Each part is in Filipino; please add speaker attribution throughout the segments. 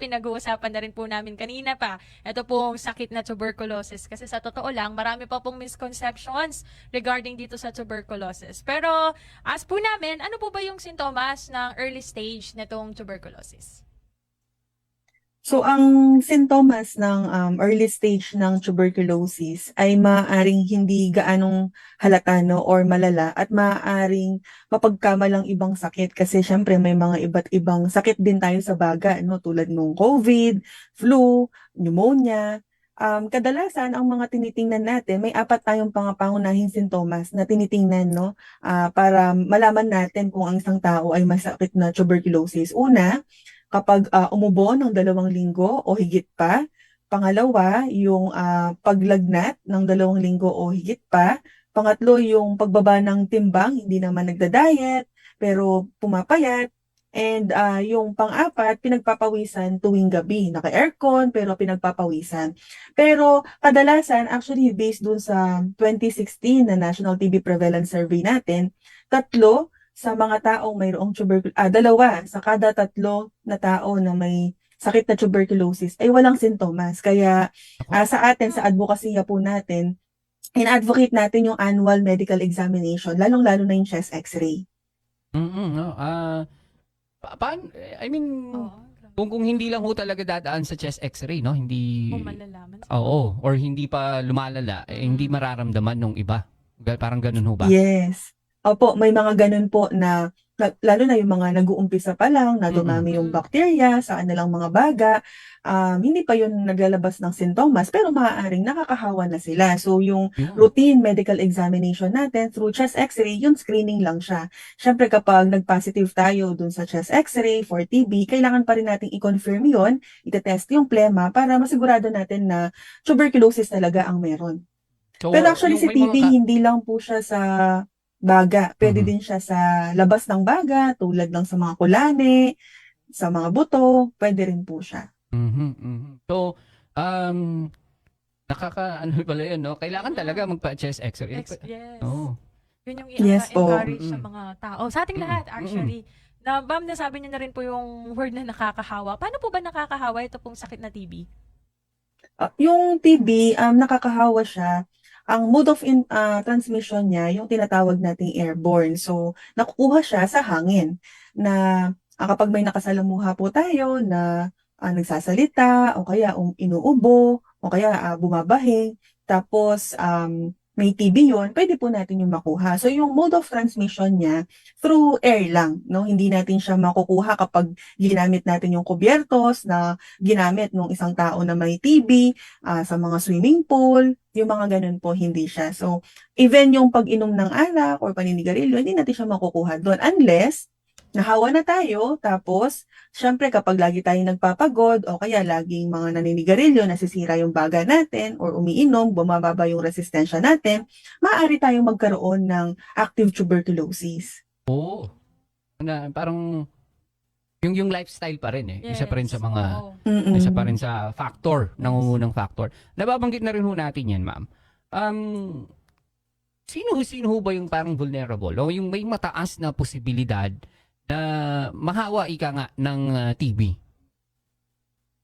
Speaker 1: pinag-uusapan na rin po namin kanina pa. Ito pong sakit na tuberculosis. Kasi sa totoo lang, marami pa pong misconceptions regarding dito sa tuberculosis. Pero as po namin, ano po ba yung sintomas ng early stage nitong tuberculosis?
Speaker 2: So, ang sintomas ng early stage ng tuberculosis ay maaaring hindi gaanong halata no, or malala at maaaring mapagkamalang ibang sakit kasi syempre may mga iba't ibang sakit din tayo sa baga no, tulad ng COVID, flu, pneumonia. Kadalasan ang mga tinitingnan natin, may apat tayong pangunahing sintomas na tinitingnan no, para malaman natin kung ang isang tao ay masakit na tuberculosis. Una, kapag umubo ng 2 linggo o higit pa. Pangalawa, yung paglagnat ng 2 linggo o higit pa. Pangatlo, yung pagbaba ng timbang, hindi naman nagda-diet, pero pumapayat. And yung pang-apat, pinagpapawisan tuwing gabi. Naka-aircon, pero pinagpapawisan. Pero kadalasan, actually based dun sa 2016 na National TB Prevalence Survey natin, tatlo sa mga taong mayroong dalawa sa kada 3 na tao na may sakit na tuberculosis ay walang sintomas. Kaya
Speaker 3: Ako.
Speaker 2: sa atin, sa advokasya po natin, in-advocate natin yung annual medical examination, lalong-lalo na yung chest x-ray.
Speaker 3: No, I mean,
Speaker 1: Oo.
Speaker 3: kung hindi lang ho talaga dadaan sa chest x-ray, no? Hindi,
Speaker 1: Kung malalaman.
Speaker 3: oo, or hindi pa lumalala, hindi mararamdaman nung iba. Parang ganun ho ba?
Speaker 2: Yes. Opo, may mga ganun po na lalo na yung mga nag-uumpisa pa lang, na dumami yung
Speaker 1: Mm.
Speaker 2: bakterya sa kanilang mga baga, hindi pa yun naglalabas ng sintomas, pero maaaring nakakahawa na sila. So, yung
Speaker 3: Yun.
Speaker 2: routine medical examination natin through chest x-ray, yung screening lang siya. Siyempre, kapag nag-positive tayo dun sa chest x-ray for TB, kailangan pa rin nating i-confirm yun, itetest yung plema para masigurado natin na tuberculosis talaga ang meron.
Speaker 3: So,
Speaker 2: Pero actually
Speaker 3: yung
Speaker 2: si
Speaker 3: may mga
Speaker 2: TB hindi lang po siya sa baga, pwede
Speaker 3: Mhm.
Speaker 2: din siya sa labas ng baga tulad ng sa mga kulane, sa mga buto, pwede rin po siya.
Speaker 3: So, ano pala yun, no? Kailangan talaga magpa-chest x-ray.
Speaker 1: Yes.
Speaker 3: Oo.
Speaker 1: Yun yung
Speaker 2: Yes po.
Speaker 1: encourage sa
Speaker 3: Mm-mm.
Speaker 1: mga tao. Sa ating lahat, actually. Na, ma'am, nasabi niyo na rin po yung word na nakakahawa. Paano po ba nakakahawa ito pong sakit na TB?
Speaker 2: Yung TB, nakakahawa siya. Ang mode of transmission niya, yung tinatawag nating airborne. So, nakukuha siya sa hangin na kapag may nakasalamuha po tayo na nagsasalita o kaya inuubo o kaya bumabahing, tapos may TB yun, pwede po natin yung makuha. So, yung mode of transmission niya, through air lang, no? Hindi natin siya makukuha kapag ginamit natin yung kubyertos na ginamit ng isang tao na may TB, sa mga swimming pool, yung mga ganun po, hindi siya. So, even yung pag-inom ng alak or paninigarilyo, hindi natin siya makukuha doon unless nahawa na tayo, tapos, syempre kapag lagi tayong nagpapagod o kaya laging mga naninigarilyo, nasisira yung baga natin or umiinom, bumababa yung resistensya natin, maaari tayong magkaroon ng active tuberculosis.
Speaker 3: Oo. Na parang yung lifestyle pa rin Isa pa rin sa mga
Speaker 1: Oo.
Speaker 3: isa pa rin sa factor, nangungunang factor. Nababanggit na rin ho natin yan, ma'am. Sino ho ba yung parang vulnerable o yung may mataas na posibilidad na mahawa ika nga ng TB?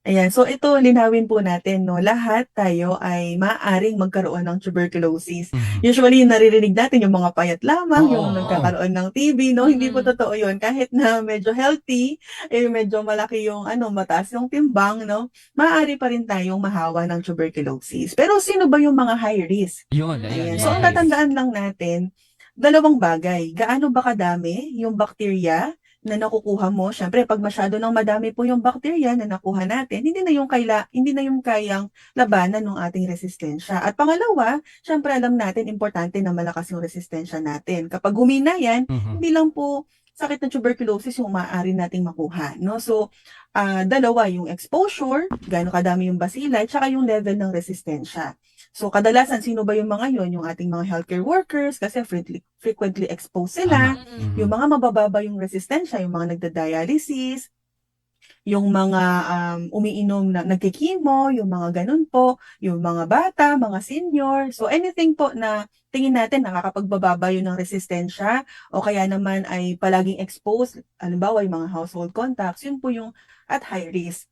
Speaker 2: Ayan, so ito linawin po natin, no? Lahat tayo ay maaaring magkaroon ng tuberculosis. Usually, naririnig natin yung mga payat lamang, yung nagkakaroon ng TB, no? Hindi po totoo yun. Kahit na medyo healthy, medyo malaki yung mataas yung timbang, no? Maaari pa rin tayong mahawa ng tuberculosis. Pero sino ba yung mga high risk?
Speaker 3: Yun,
Speaker 2: Ayan.
Speaker 3: ayan.
Speaker 2: So, ang
Speaker 3: Yes.
Speaker 2: tatandaan lang natin, dalawang bagay. Gaano ba kadami yung bakterya na nakukuha mo? Syempre, pag masyado nang madami po yung bakterya na nakuha natin, hindi na yung kayang labanan ng ating resistensya. At pangalawa, syempre alam natin, importante na malakas yung resistensya natin. Kapag humina yan,
Speaker 3: Mhm.
Speaker 2: hindi lang po sakit ng tuberculosis yung maaari nating makuha, no? So, dalawa, yung exposure, gaano kadami yung bacilli, tsaka yung level ng resistensya. So, kadalasan, sino ba yung mga yon? Yung ating mga healthcare workers, kasi frequently exposed sila.
Speaker 3: Tama.
Speaker 2: Yung mga mabababa yung resistensya, yung mga nagda-dialysis, yung mga umiinom na nagkikimo, yung mga ganun po, yung mga bata, mga senior. So, anything po na tingin natin nakakapagbababa yun ng resistensya o kaya naman ay palaging exposed, halimbawa yung mga household contacts, yun po yung at high risk.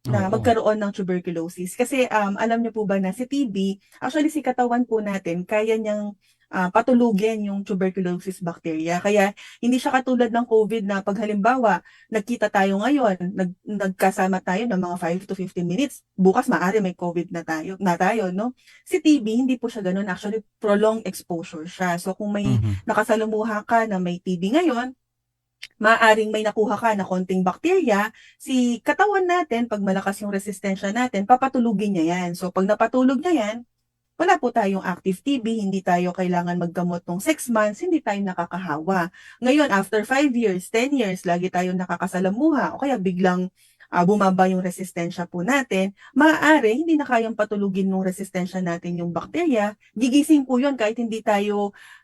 Speaker 2: na
Speaker 3: Oo.
Speaker 2: magkaroon ng tuberculosis. Kasi alam niyo po ba na si TB, actually si katawan po natin, kaya niyang patulugin yung tuberculosis bacteria. Kaya hindi siya katulad ng COVID na pag halimbawa, nagkita tayo ngayon, nagkasama tayo ng mga 5 to 15 minutes, bukas maaari may COVID na tayo, no? Si TB, hindi po siya ganun. Actually, prolonged exposure siya. So kung may
Speaker 3: Mhm.
Speaker 2: nakasalumuha ka na may TB ngayon, maaaring may nakuha ka na konting bakterya, si katawan natin, pag malakas yung resistensya natin, papatulugin niya yan. So, pag napatulog niya yan, wala po tayong active TB, hindi tayo kailangan maggamot ng 6 months, hindi tayo nakakahawa. Ngayon, after 5 years, 10 years, lagi tayong nakakasalamuha, o kaya biglang bumaba yung resistensya po natin, maaari hindi na kayang patulugin ng resistensya natin yung bakterya, gigising po yun kahit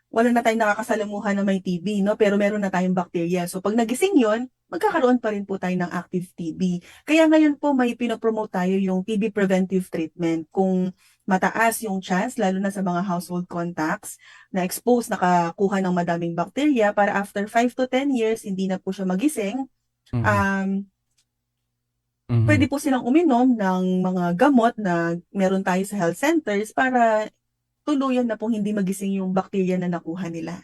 Speaker 2: wala na tayong nakakasalamuha na may TB, no? Pero meron na tayong bakterya. So pag nagising yon, magkakaroon pa rin po tayo ng active TB. Kaya ngayon po may pinopromote tayo yung TB preventive treatment. Kung mataas yung chance, lalo na sa mga household contacts, na expose, nakakuha ng madaming bakterya, para after 5 to 10 years, hindi na po siya magising,
Speaker 3: Mhm.
Speaker 2: um, pwede
Speaker 3: Mhm.
Speaker 2: po silang uminom ng mga gamot na meron tayo sa health centers para tuluyan na pong hindi magising yung bakterya na nakuha nila.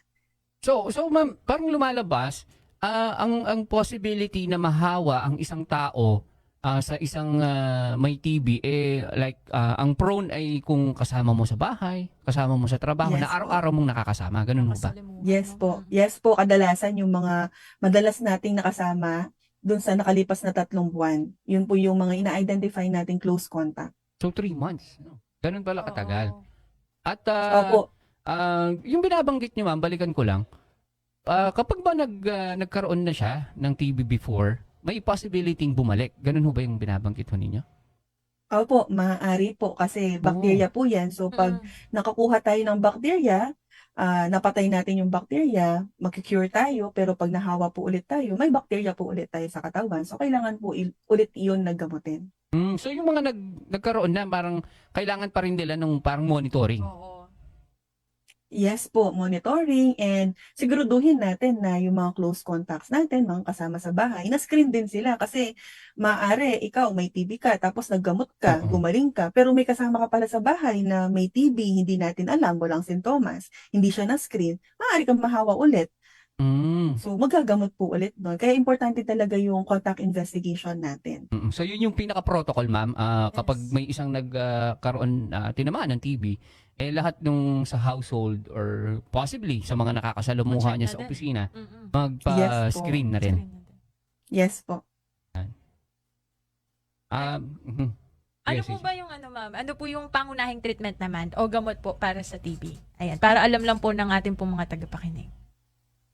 Speaker 3: So ma'am, parang lumalabas, ang possibility na mahawa ang isang tao sa isang may TB, like, ang prone ay kung kasama mo sa bahay, kasama mo sa trabaho, na
Speaker 2: Yes po.
Speaker 3: araw-araw mong nakakasama, ganun mo ba?
Speaker 1: Nakasalimuhan
Speaker 2: Yes
Speaker 1: mo.
Speaker 2: po. Yes po, kadalasan yung mga madalas nating nakasama dun sa nakalipas na 3 buwan. Yun po yung mga ina-identify nating close contact.
Speaker 3: So 3 months, no? Ganun pala katagal.
Speaker 1: Oo.
Speaker 3: At
Speaker 2: Opo.
Speaker 3: yung binabanggit niyo ma'am, balikan ko lang, kapag ba nagkaroon na siya ng TB before, may possibility bumalik. Ganun ho ba yung binabanggit ho ninyo?
Speaker 2: Opo, maaari po kasi
Speaker 3: Oo.
Speaker 2: bakterya po yan. So pag
Speaker 1: Mm.
Speaker 2: nakakuha tayo ng bakterya, napatay natin yung bakterya, magki-cure tayo, pero pag nahawa po ulit tayo, may bakterya po ulit tayo sa katawan. So kailangan po ulit iyon nagamutin.
Speaker 3: So yung mga nagkaroon na, parang kailangan pa rin nila ng parang monitoring.
Speaker 1: Oo.
Speaker 2: Yes po, monitoring, and siguraduhin natin na yung mga close contacts natin, mga kasama sa bahay, na-screen din sila kasi maaari ikaw may TB ka tapos naggamot ka,
Speaker 3: Oo.
Speaker 2: gumaling ka, pero may kasama ka pala sa bahay na may TB, hindi natin alam, walang sintomas, hindi siya na-screen, maaari kang mahawa ulit.
Speaker 3: Mm.
Speaker 2: So magagamot po ulit nun. Kaya importante talaga yung contact investigation natin.
Speaker 3: So yun yung pinaka-protocol ma'am, kapag
Speaker 1: Yes.
Speaker 3: may isang nagkaroon, tinamaan ng TB, lahat nung sa household or possibly sa mga nakakasalamuha
Speaker 1: Ma-check
Speaker 3: niya
Speaker 1: na
Speaker 3: sa
Speaker 1: din.
Speaker 3: opisina,
Speaker 1: Mm-mm.
Speaker 3: magpa-screen na rin.
Speaker 1: Screen na din.
Speaker 2: Yes po.
Speaker 3: Mhm.
Speaker 1: Ano
Speaker 3: Yes,
Speaker 1: po
Speaker 3: yes.
Speaker 1: ba yung ano ma'am? Ano po yung pangunahing treatment naman o gamot po para sa TB? Ayan, para alam lang po ng ating pong mga tagapakinig.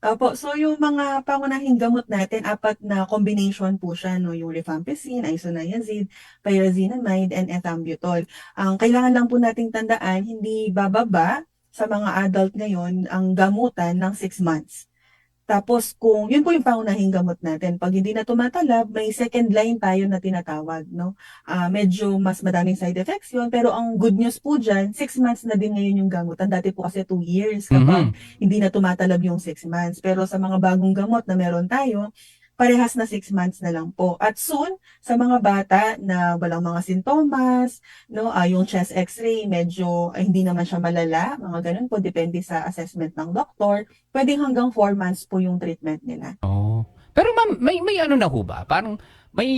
Speaker 2: Opo, so yung mga pangunahing gamot natin, 4 na combination po siya, no? Yung rifampicin, isoniazid, pyrazinamide, and ethambutol. Ang kailangan lang po nating tandaan, hindi bababa sa mga adult ngayon ang gamutan ng 6 months. Tapos kung yun po yung pangunahing gamot natin, pag hindi na tumatalab, may second line tayo na tinatawag, no? Medyo mas madaming side effects yun, pero ang good news po dyan, 6 months na din ngayon yung gamutan. Dati po kasi 2 years kapag
Speaker 3: Mhm.
Speaker 2: hindi na tumatalab yung 6 months. Pero sa mga bagong gamot na meron tayo, parehas na 6 months na lang po. At soon, sa mga bata na walang mga sintomas, no, yung chest x-ray, medyo hindi naman siya malala, mga ganun po, depende sa assessment ng doktor, pwedeng hanggang 4 months po yung treatment nila.
Speaker 3: Oh. Pero ma'am, may ano na ho ba? Parang may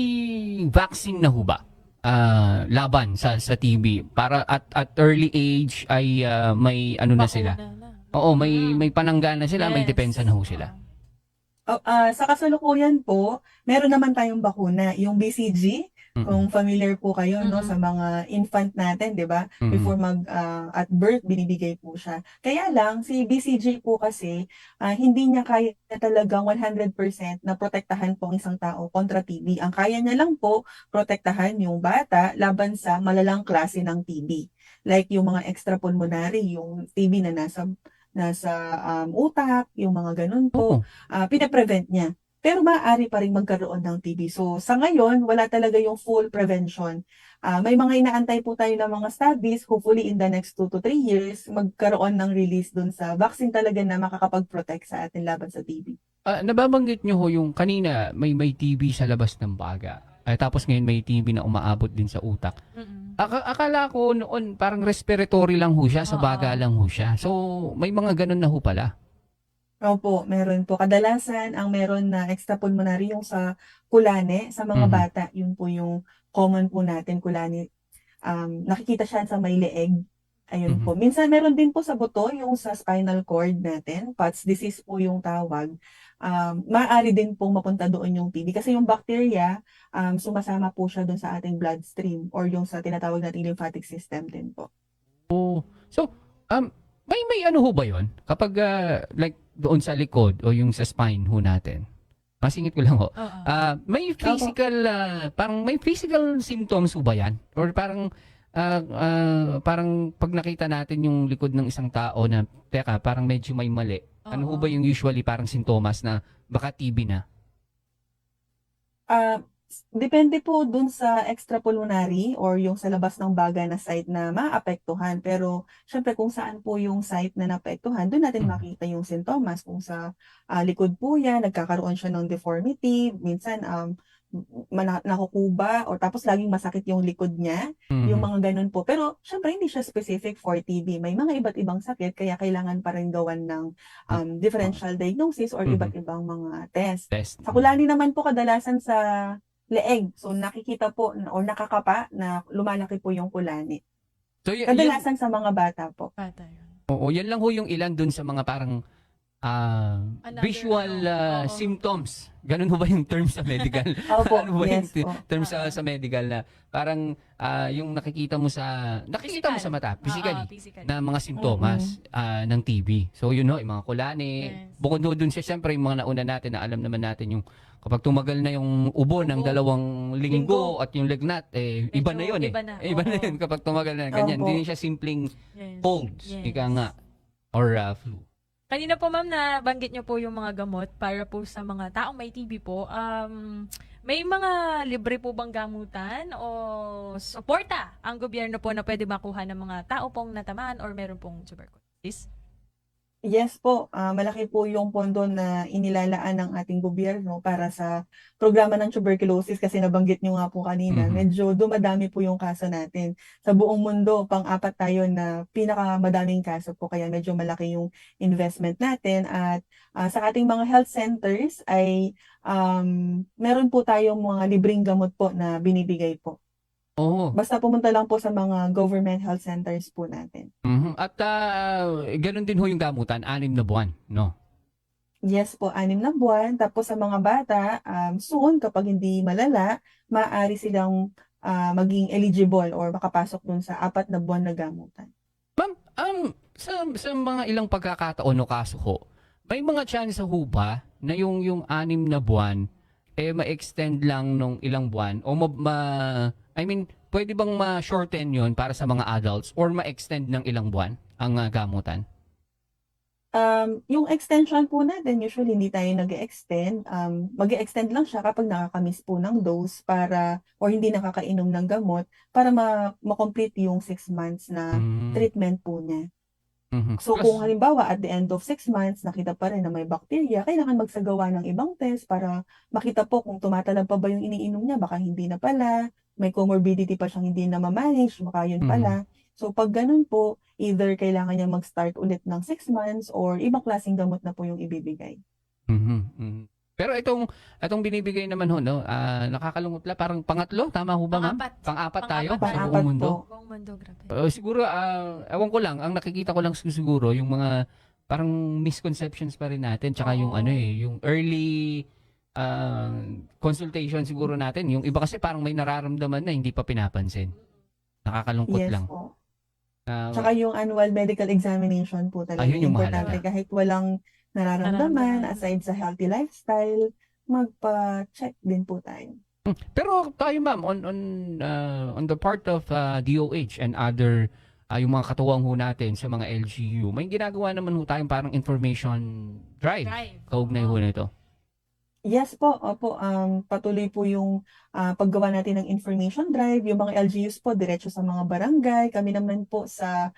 Speaker 3: vaccine na ho ba? Laban sa TB para at early age ay may ano na sila.
Speaker 1: Bakuna na.
Speaker 3: Oo, may panangga na sila, may
Speaker 1: Yes.
Speaker 3: depensa na ho sila.
Speaker 2: Sa kasalukuyan po, meron naman tayong bakuna, yung BCG, kung
Speaker 3: Mm.
Speaker 2: familiar po kayo, no,
Speaker 1: Mm-mm.
Speaker 2: sa mga infant natin, 'di ba?
Speaker 3: Mm.
Speaker 2: Before at birth, binibigay po siya. Kaya lang, si BCG po kasi, hindi niya kaya talagang 100% na protektahan po ang isang tao kontra TB. Ang kaya niya lang po, protektahan yung bata laban sa malalang klase ng TB. Like yung mga extrapulmonary, yung TB na nasa utak, yung mga ganun
Speaker 3: Oo.
Speaker 2: po, pinaprevent niya. Pero maaari pa rin magkaroon ng TB. So, sa ngayon, wala talaga yung full prevention. May mga inaantay po tayo ng mga studies. Hopefully, in the next 2 to 3 years, magkaroon ng release dun sa vaccine talaga na makakapag-protect sa atin laban sa TB.
Speaker 3: Nababanggit nyo ho yung kanina may TB sa labas ng baga. Ay, tapos ngayon may TB na umaabot din sa utak.
Speaker 1: Mm-mm.
Speaker 3: Akala ko noon parang respiratory lang ho siya, sa baga
Speaker 1: Oo.
Speaker 3: lang ho siya. So, may mga ganun na ho pala.
Speaker 2: Opo, meron po. Kadalasan, ang meron na extrapulmonary yung sa kulane, sa mga
Speaker 3: Mhm.
Speaker 2: bata, yun po yung common po natin, kulane. Nakikita siya sa may leeg. Ayun
Speaker 3: Mhm.
Speaker 2: po. Minsan meron din po sa buto, yung sa spinal cord natin, Pott's disease po yung tawag. Maaari din pong mapunta doon yung TB kasi yung bacteria, sumasama po siya doon sa ating bloodstream or yung sa tinatawag nating lymphatic system din po.
Speaker 3: Oh. So, may ano ho ba 'yon? Kapag like doon sa likod o yung sa spine ho natin. Masingit ko lang ho.
Speaker 1: Oo.
Speaker 3: May physical parang may physical symptoms ho ba 'yan? Or parang parang pag nakita natin yung likod ng isang tao na teka, parang medyo may mali. Ano ho
Speaker 1: Oo.
Speaker 3: ba yung usually parang sintomas na baka TB na?
Speaker 2: Ah, Depende po dun sa extrapulmonary or yung sa labas ng baga na site na maapektuhan. Pero syempre kung saan po yung site na naapektuhan, dun natin
Speaker 3: Mhm.
Speaker 2: makita yung sintomas. Kung sa likod po yan, nagkakaroon siya ng deformity, minsan nakukuba or tapos laging masakit yung likod niya, yung
Speaker 3: Mhm.
Speaker 2: mga ganun po. Pero syempre hindi siya specific for TB. May mga iba't ibang sakit kaya kailangan pa rin gawan ng
Speaker 3: Oh,
Speaker 2: differential diagnosis or
Speaker 3: mhm.
Speaker 2: iba't ibang mga test.
Speaker 3: Test.
Speaker 2: Sa kulani naman po kadalasan sa leeg. So nakikita po or nakakapa na lumalaki po yung kulani.
Speaker 3: So yan,
Speaker 2: Kadalasan sa mga bata po.
Speaker 1: Bata yun.
Speaker 3: oo, yan lang ho yung ilan dun sa mga parang
Speaker 1: Another,
Speaker 3: visual
Speaker 1: oo.
Speaker 3: symptoms. Ganun ho ba yung term sa medical?
Speaker 2: Opo,
Speaker 3: Ano ba yung
Speaker 2: yes po.
Speaker 3: term sa medical na parang yung nakikita mo sa mata, physically,
Speaker 1: Oo, physically.
Speaker 3: na mga simptomas ng TB. So yun ho, yung mga kulani.
Speaker 1: Yes.
Speaker 3: Bukod ho dun siya, syempre yung mga nauna natin na alam naman natin yung kapag tumagal na yung ubo ng
Speaker 1: Ubo.
Speaker 3: 2 linggo at yung lagnat, iba na
Speaker 1: Medyo
Speaker 3: yun eh.
Speaker 1: iba na,
Speaker 3: Iba na
Speaker 1: oo.
Speaker 3: yun kapag tumagal na ganyan.
Speaker 2: Opo.
Speaker 3: Hindi na siya simpleng
Speaker 1: Yes.
Speaker 3: colds,
Speaker 1: Yes.
Speaker 3: ika nga, or flu.
Speaker 1: Kanina po ma'am nabanggit niyo po yung mga gamot para po sa mga taong may TB po. May mga libre po bang gamutan o suporta ang gobyerno po na pwede makuha ng mga tao pong natamaan or meron pong tuberculosis?
Speaker 2: Yes po, malaki po yung pondo na inilalaan ng ating gobyerno para sa programa ng tuberculosis kasi nabanggit niyo nga po kanina,
Speaker 3: Mhm.
Speaker 2: medyo dumadami po yung kaso natin. Sa buong mundo, pang-apat tayo na pinakamadaming kaso po kaya medyo malaki yung investment natin at sa ating mga health centers ay meron po tayong mga libreng gamot po na binibigay po.
Speaker 3: Oo.
Speaker 2: Basta pumunta lang po sa mga government health centers po natin.
Speaker 3: Mhm. At ganun din ho yung gamutan, 6 na buwan, no?
Speaker 2: Yes po, 6 na buwan. Tapos sa mga bata, soon, kapag hindi malala, maaari silang maging eligible or makapasok dun sa 4 na buwan na gamutan.
Speaker 3: Ma'am, sa mga ilang pagkakataon o kaso ho, may mga chance ho ba na yung 6 na buwan ma-extend lang nung ilang buwan o I mean, pwede bang ma-shorten yon para sa mga adults or ma-extend ng ilang buwan ang gamutan?
Speaker 2: Yung extension po natin, usually hindi tayo nag-extend. Mag-extend lang siya kapag nakakamiss po ng dose para or hindi nakakainom ng gamot para ma-complete yung 6 months na
Speaker 3: Mm.
Speaker 2: treatment po niya.
Speaker 3: Mhm.
Speaker 2: So kung halimbawa at the end of 6 months nakita pa rin na may bacteria, kailangan magsagawa ng ibang test para makita po kung tumatalab pa ba yung iniinom niya, baka hindi na pala, may comorbidity pa siyang hindi na ma-manage, baka yun
Speaker 3: Mhm.
Speaker 2: pala. So pag ganun po, either kailangan niya mag-start ulit ng 6 months or ibang klaseng gamot na po yung ibibigay.
Speaker 3: Mhm. Mhm. Pero itong binibigay naman ho, no, nakakalungkot lang, parang pangatlo, tama ho ba ma'am?
Speaker 1: Pang-apat.
Speaker 3: Pang-apat tayo sa
Speaker 1: Pang-apat
Speaker 3: buong mundo.
Speaker 2: po.
Speaker 1: Buong mundo, grabe.
Speaker 3: Siguro, ewan ko lang, ang nakikita ko lang siguro, yung mga parang misconceptions pa rin natin, tsaka yung
Speaker 1: Oo.
Speaker 3: yung early consultation siguro natin. Yung iba kasi parang may nararamdaman na hindi pa pinapansin. Nakakalungkot
Speaker 2: Yes
Speaker 3: lang.
Speaker 2: po.
Speaker 3: Ah,
Speaker 2: Tsaka yung annual medical examination po talaga.
Speaker 3: Ayun yung
Speaker 2: Importante
Speaker 3: mahalaga.
Speaker 2: kahit walang nararamdaman,
Speaker 1: Nararamdaman.
Speaker 2: aside sa healthy lifestyle, magpa-check din po tayo.
Speaker 3: Pero tayo ma'am, on the part of DOH and other yung mga katuwang ho natin sa mga LGU, may ginagawa naman ho tayong parang information drive. Kaugnay ho nito.
Speaker 2: Yes po, opo. Patuloy po yung paggawa natin ng information drive. Yung mga LGUs po, diretso sa mga barangay. Kami naman po sa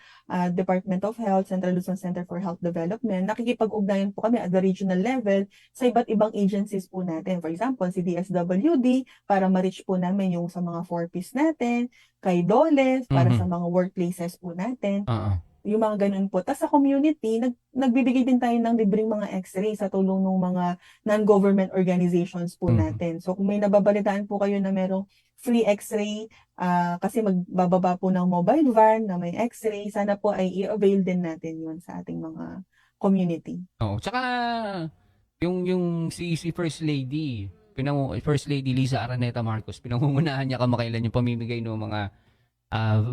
Speaker 2: Department of Health, Central Luzon Center for Health Development, nakikipag-ugnayan po kami at the regional level sa iba't ibang agencies po natin. For example, si DSWD, para ma-reach po namin yung sa mga 4Ps natin, kay DOLES, para sa
Speaker 3: Mhm.
Speaker 2: mga workplaces po natin.
Speaker 3: Oo.
Speaker 2: Yung mga ganun po. Tapos sa community, nagbibigay din tayo ng libreng mga x-ray sa tulong ng mga non-government organizations po
Speaker 3: Mhm.
Speaker 2: natin. So kung may nababalitaan po kayo na merong free x-ray, kasi magbababa po ng mobile van na may x-ray, sana po ay i-avail din natin yun sa ating mga community.
Speaker 3: Oo. Tsaka yung si First Lady, First Lady Lisa Araneta Marcos, pinangungunahan niya kamakailan yung pamimigay ng mga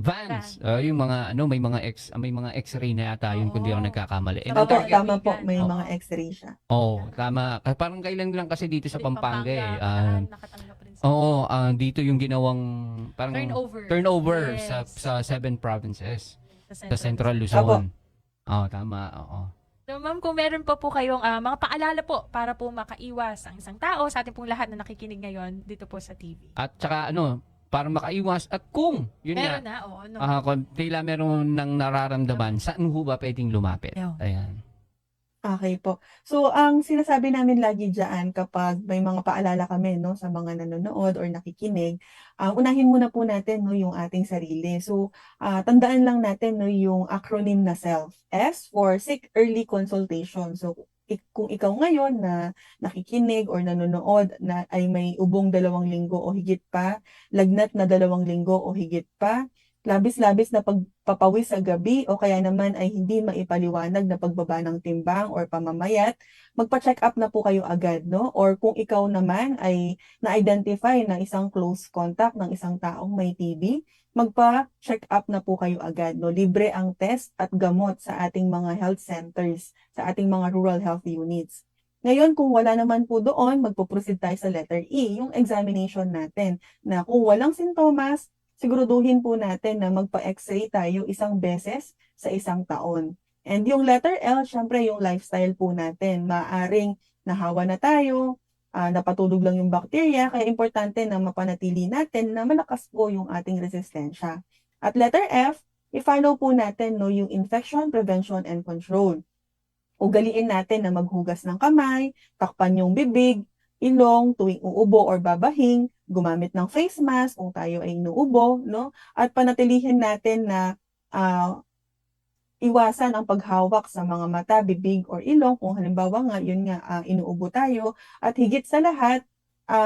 Speaker 3: vans. Yung mga may mga X-ray na yata yun, kung di ako
Speaker 1: Oo.
Speaker 3: nagkakamali.
Speaker 1: Sa
Speaker 3: And ang
Speaker 2: Opo,
Speaker 1: mga
Speaker 3: target,
Speaker 2: tama po,
Speaker 1: kaibigan,
Speaker 2: may
Speaker 3: oo.
Speaker 2: mga x-ray siya.
Speaker 3: Tama. Parang kailan lang kasi dito sa Pampanga eh.
Speaker 1: Bataan, nakatanggap rin sa
Speaker 3: Oo, dito yung ginawang parang
Speaker 1: turnover.
Speaker 3: sa
Speaker 1: Yes.
Speaker 3: 7 provinces
Speaker 1: Sa
Speaker 3: sa Central
Speaker 1: Luzon.
Speaker 3: Luzon. Oo, tama. Oo.
Speaker 1: So ma'am, kung meron pa po kayong mga paalala po para po makaiwas ang isang tao sa ating pong lahat na nakikinig ngayon dito po sa TV.
Speaker 3: At saka para makaiwas at kung yun nga,
Speaker 1: Meron na, oo, ano.
Speaker 3: kung tila meron nang nararamdaman, saan ho ba pwedeng lumapit?
Speaker 1: Yun.
Speaker 3: Ayan.
Speaker 2: Okay po. So, ang sinasabi namin lagi diyan kapag may mga paalala kami 'no, sa mga nanonood or nakikinig, unahin muna po natin 'no, yung ating sarili. So, tandaan lang natin 'no, yung acronym na SELF. S for Seek Early Consultation. So, kung ikaw ngayon na nakikinig or nanonood na ay may ubong 2 linggo o higit pa, lagnat na 2 linggo o higit pa, labis-labis na pagpapawis sa gabi o kaya naman ay hindi maipaliwanag na pagbaba ng timbang or pamamayat, magpa-check up na po kayo agad, no? Or kung ikaw naman ay na-identify na isang close contact ng isang taong may TB, magpa-check up na po kayo agad, no? Libre ang test at gamot sa ating mga health centers, sa ating mga rural health units. Ngayon, kung wala naman po doon, magpo-proceed tayo sa letter E, yung examination natin, na kung walang sintomas, siguraduhin po natin na magpa-x-ray tayo 1 beses sa 1 taon. And yung letter L, syempre yung lifestyle po natin. Maaring nahawa na tayo, napatulog lang yung bacteria, kaya importante na mapanatili natin na malakas po yung ating resistensya. At letter F, i-follow po natin no, yung infection, prevention, and control. Ugaliin natin na maghugas ng kamay, takpan yung bibig, ilong tuwing uubo or babahing, gumamit ng face mask kung tayo ay inuubo, no? At panatilihin natin na iwasan ang paghawak sa mga mata, bibig, or ilong kung halimbawa nga, yun nga, inuubo tayo. At higit sa lahat,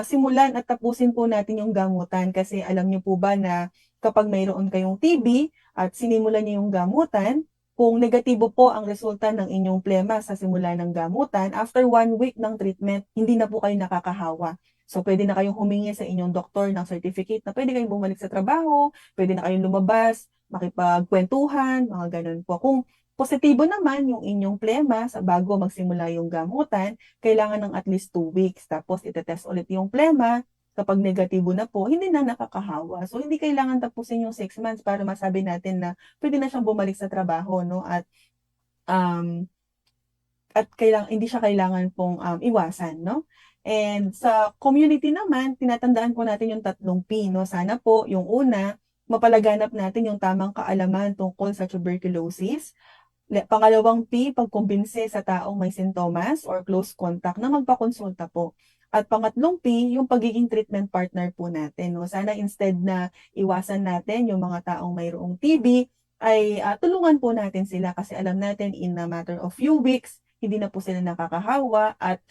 Speaker 2: simulan at tapusin po natin yung gamutan kasi alam niyo po ba na kapag mayroon kayong TB at sinimulan niyo yung gamutan, kung negatibo po ang resulta ng inyong plema sa simula ng gamutan, after 1 week ng treatment, hindi na po kayo nakakahawa. So, pwede na kayong humingi sa inyong doktor ng certificate na pwede kayong bumalik sa trabaho, pwede na kayong lumabas, makipagkwentuhan, mga ganun po. Kung positibo naman yung inyong plema sa bago magsimula yung gamutan, kailangan ng at least 2 weeks. Tapos, itetest ulit yung plema. Kapag negatibo na po, hindi na nakakahawa. So, hindi kailangan tapusin yung 6 months para masabi natin na pwede na siyang bumalik sa trabaho, no? Um, hindi siya kailangan pong iwasan, no? And sa community naman, tinatandaan po natin yung 3 P, no? Sana po, yung una, mapalaganap natin yung tamang kaalaman tungkol sa tuberculosis. Pangalawang P, pagkumbinse sa taong may sintomas or close contact na magpakonsulta po. At pangatlong P, yung pagiging treatment partner po natin. No? Sana instead na iwasan natin yung mga taong mayroong TB, ay tulungan po natin sila kasi alam natin in a matter of few weeks, hindi na po sila nakakahawa at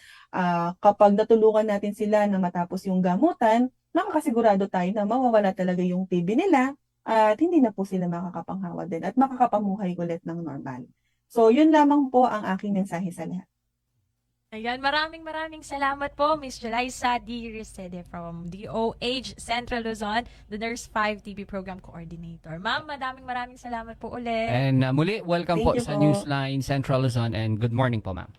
Speaker 2: kapag natulungan natin sila na matapos yung gamutan, makakasigurado tayo na mawawala talaga yung TB nila at hindi na po sila makakapanghawa din at makakapamuhay ulit ng normal. So, yun lamang po ang aking mensahe sa lahat.
Speaker 1: Ayan, maraming salamat po, Miss Jelaisa D. Ricede from DOH Central Luzon, the Nurse 5 TV Program Coordinator. Ma'am, maraming salamat po ulit.
Speaker 3: And muli, welcome
Speaker 2: Thank
Speaker 3: po
Speaker 2: you
Speaker 3: sa
Speaker 2: po.
Speaker 3: Newsline Central Luzon and good morning po, ma'am.